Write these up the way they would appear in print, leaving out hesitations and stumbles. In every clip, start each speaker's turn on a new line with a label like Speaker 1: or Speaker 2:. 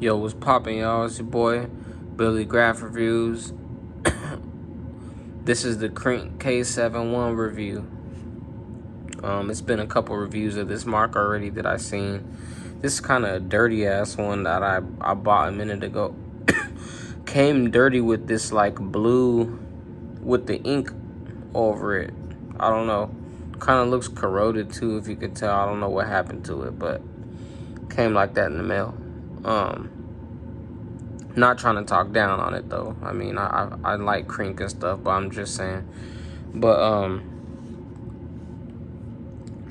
Speaker 1: Yo, what's poppin', y'all? It's your boy, Billy Graph Reviews. This is the Krink K-71 review. It's been a couple reviews of this mark already that I seen. This is kind of a dirty-ass one that I bought a minute ago. Came dirty with this, like, blue with the ink over it. I don't know. Kind of looks corroded, too, if you could tell. I don't know what happened to it, but came like that in the mail. Not trying to talk down on it though. I mean, I like Krink and stuff, but I'm just saying. But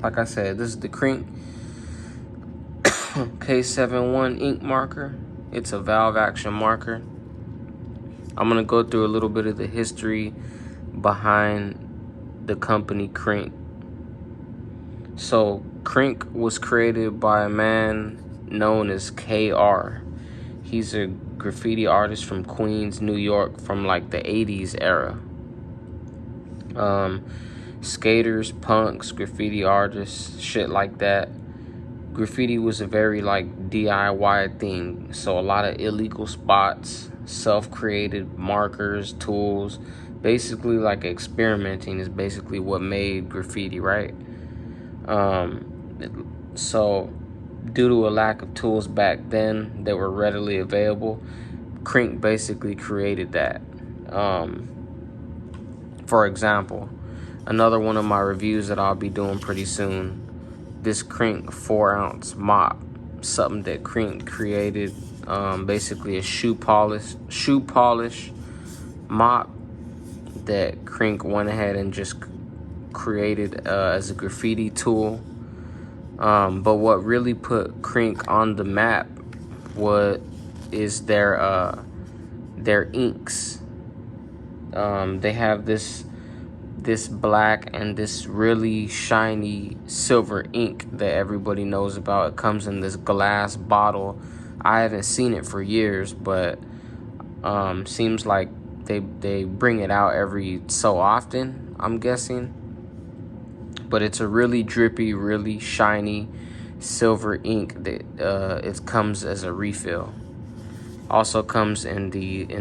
Speaker 1: like I said, this is the Krink K-71 ink marker. It's a valve action marker. I'm gonna go through a little bit of the history behind the company Krink. So Krink was created by a man known as KR. He's a graffiti artist from Queens, New York, from like the 80s era. Skaters, punks, graffiti artists, shit like that. Graffiti was a very like DIY thing, so a lot of illegal spots, self-created markers, tools, basically like experimenting is basically what made graffiti, right? So due to a lack of tools back then that were readily available, Krink basically created that. For example, another one of my reviews that I'll be doing pretty soon, this Krink 4-ounce mop, something that Krink created, basically a shoe polish mop that Krink went ahead and just created as a graffiti tool. But what really put Krink on the map is their inks. They have this black and this really shiny silver ink that everybody knows about. It comes in this glass bottle. I haven't seen it for years, but seems like they bring it out every so often, I'm guessing. But it's a really drippy, really shiny silver ink that it comes as a refill. Also comes in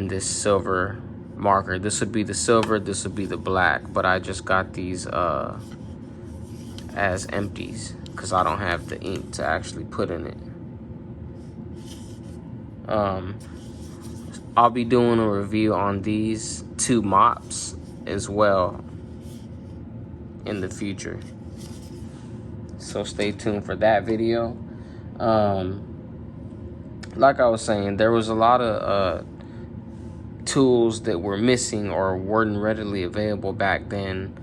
Speaker 1: this silver marker. This would be the silver, this would be the black, but I just got these as empties because I don't have the ink to actually put in it. I'll be doing a review on these two mops as well in the future, so stay tuned for that video. Like I was saying, there was a lot of tools that were missing or weren't readily available back then.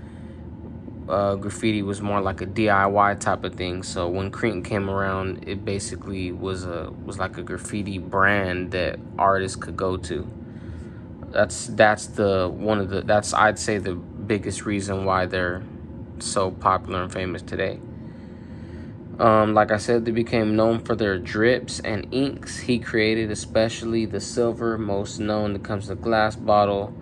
Speaker 1: Graffiti was more like a DIY type of thing, so when Krink came around, it basically was like a graffiti brand that artists could go to. That's I'd say the biggest reason why they're so popular and famous today. Like I said, they became known for their drips and inks he created, especially the silver, most known that comes in a glass bottle.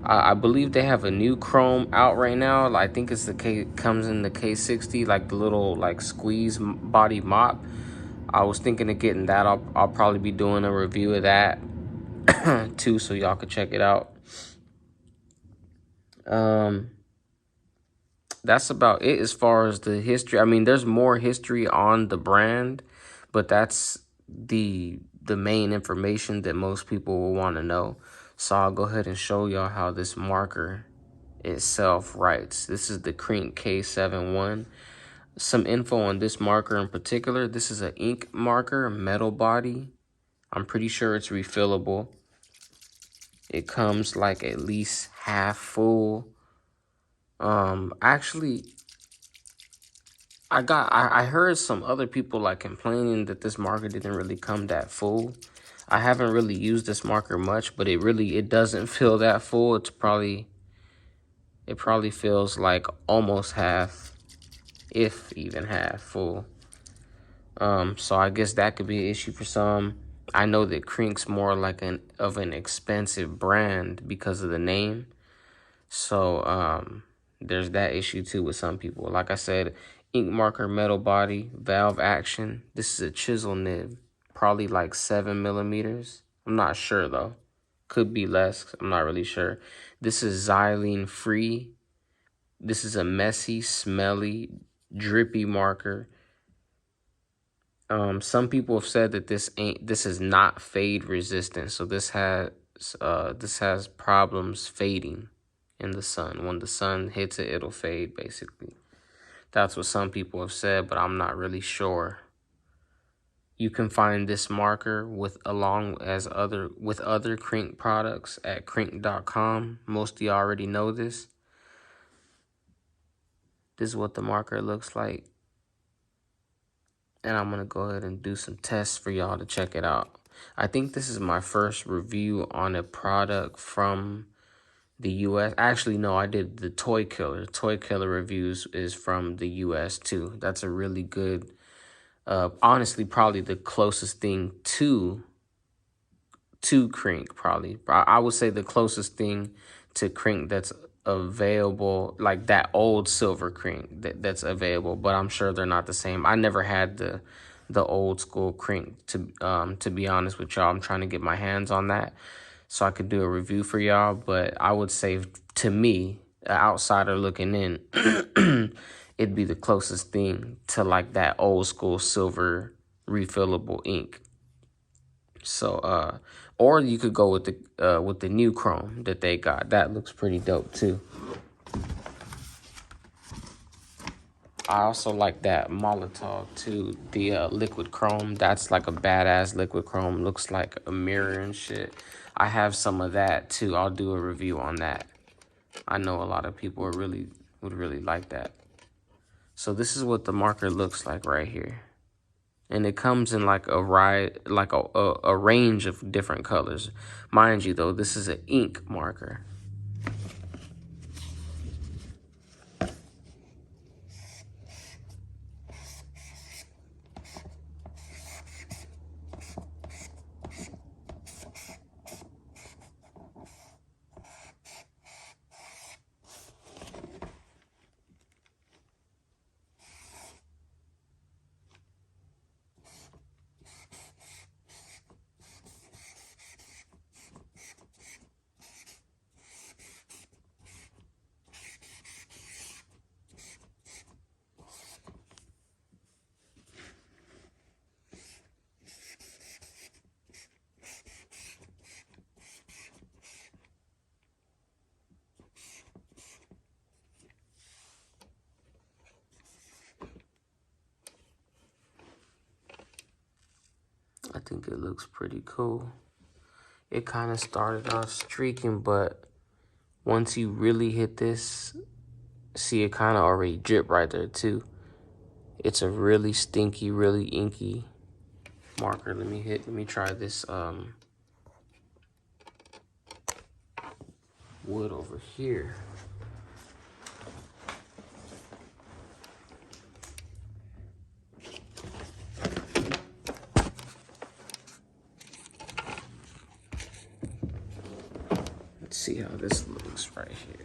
Speaker 1: I believe they have a new chrome out right now. I think it's comes in the K60, like the little like squeeze body mop. I was thinking of getting that. I'll probably be doing a review of that too, so y'all could check it out. That's about it as far as the history. I mean, there's more history on the brand, but that's the main information that most people will want to know. So I'll go ahead and show y'all how this marker itself writes. This is the Krink K-71. Some info on this marker in particular. This is an ink marker, metal body. I'm pretty sure it's refillable. It comes like at least half full. Actually, I heard some other people like complaining that this marker didn't really come that full. I haven't really used this marker much, but it doesn't feel that full. It probably feels like almost half, if even half full. So I guess that could be an issue for some. I know that Krink's more like an expensive brand because of the name. So there's that issue too with some people. Like I said, ink marker, metal body, valve action. This is a chisel nib probably like 7 millimeters. I'm not sure though. Could be less. I'm not really sure. This is xylene free. This is a messy, smelly, drippy marker. Some people have said that this is not fade resistant. So this has problems fading in the sun. When the sun hits it, it'll fade basically. That's what some people have said, but I'm not really sure. You can find this marker with other Krink products at krink.com. Most of you already know this. This is what the marker looks like. And I'm going to go ahead and do some tests for y'all to check it out. I think this is my first review on a product from the US. Actually, no, I did the Toy Killer. Toy Killer reviews is from the US too. That's a really good, honestly, probably the closest thing to Krink, probably. I would say the closest thing to Krink that's available, like that old silver Krink that's available, but I'm sure they're not the same. I never had the old school Krink, to be honest with y'all. I'm trying to get my hands on that so I could do a review for y'all, but I would say, to me, an outsider looking in, it'd be the closest thing to like that old school silver refillable ink. So, or you could go with the new chrome that they got. That looks pretty dope too. I also like that Molotov too, the liquid chrome. That's like a badass liquid chrome. Looks like a mirror and shit. I have some of that too. I'll do a review on that. I know a lot of people would really like that. So this is what the marker looks like right here. And it comes in like a range of different colors. Mind you though, this is an ink marker. I think it looks pretty cool. It kind of started off streaking, but once you really hit this, see it kind of already drip right there too. It's a really stinky, really inky marker. Let me try this wood over here. Let's see how this looks right here.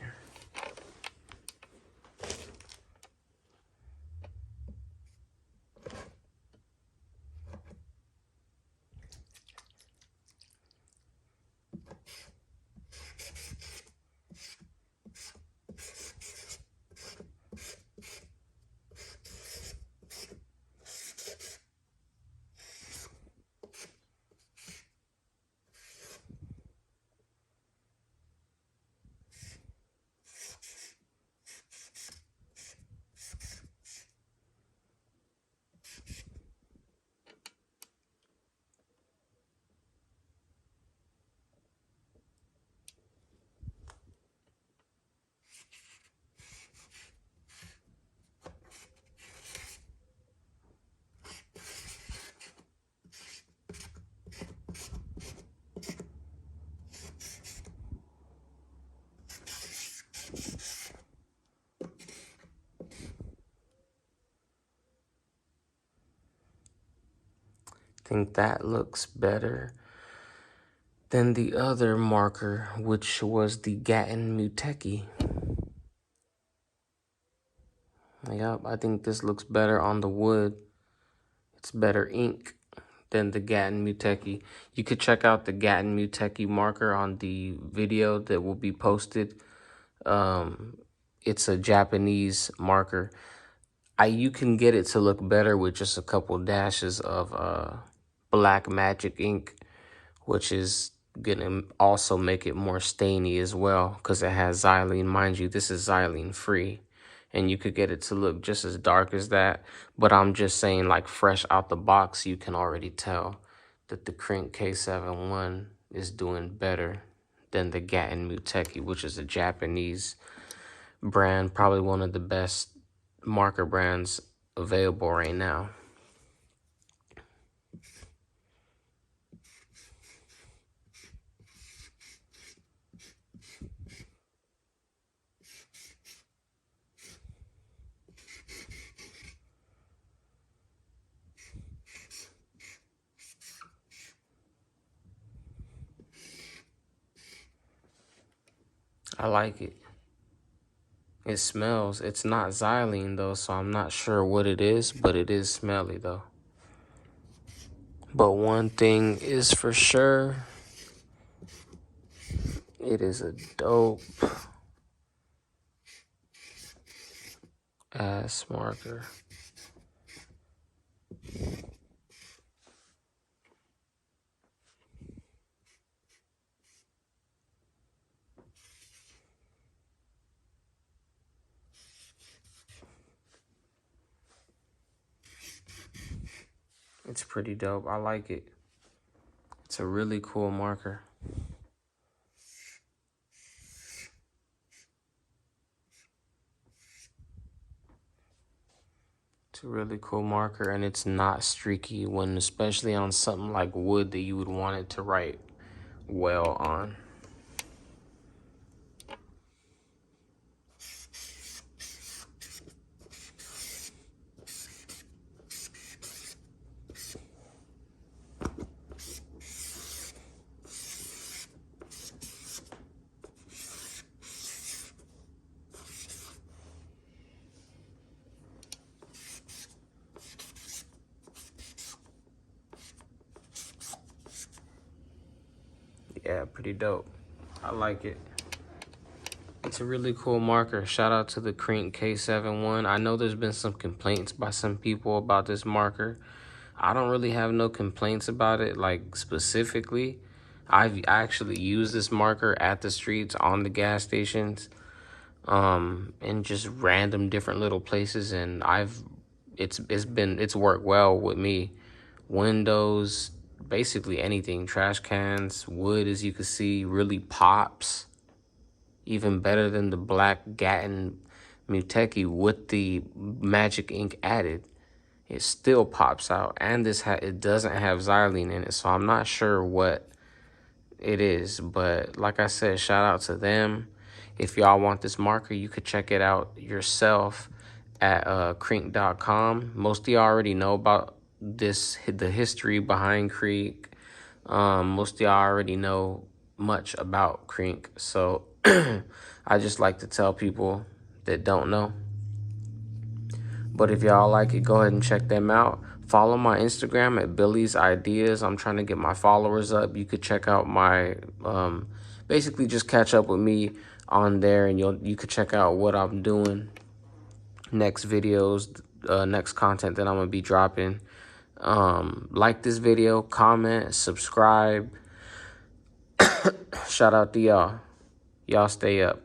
Speaker 1: Think that looks better than the other marker, which was the Gatton Muteki. Yep, I think this looks better on the wood. It's better ink than the Gaten Muteki. You could check out the Gaten Muteki marker on the video that will be posted. It's a Japanese marker. You can get it to look better with just a couple dashes of black magic ink, which is gonna also make it more stainy as well because it has xylene. Mind you, this is xylene free, and you could get it to look just as dark as that. But I'm just saying, like, fresh out the box, you can already tell that the Krink K-71 is doing better than the Gaten Muteki, which is a Japanese brand, probably one of the best marker brands available right now. I like it. It smells. It's not xylene though, so I'm not sure what it is, but it is smelly though. But one thing is for sure, it is a dope ass marker. It's pretty dope. I like it. It's a really cool marker. It's a really cool marker, and it's not streaky when, especially on something like wood that you would want it to write well on. Yeah, pretty dope. I like it. It's a really cool marker. Shout out to the Krink K-71. I know there's been some complaints by some people about this marker. I don't really have no complaints about it, like, specifically. I've actually used this marker at the streets, on the gas stations, in just random different little places, and it's worked well with me. Windows, basically anything, trash cans, wood, as you can see, really pops. Even better than the black Gaten Muteki with the magic ink added. It still pops out, and it doesn't have xylene in it, so I'm not sure what it is. But like I said, shout out to them. If y'all want this marker, you could check it out yourself at krink.com. Most of y'all already know about the history behind Krink. Most of y'all already know much about Krink, so I just like to tell people that don't know. But if y'all like it, go ahead and check them out. Follow my Instagram at Billy's Ideas. I'm trying to get my followers up. You could check out my, basically just catch up with me on there, and you could check out what I'm doing, next videos, next content that I'm gonna be dropping. Like this video, comment, subscribe. Shout out to y'all. Y'all stay up.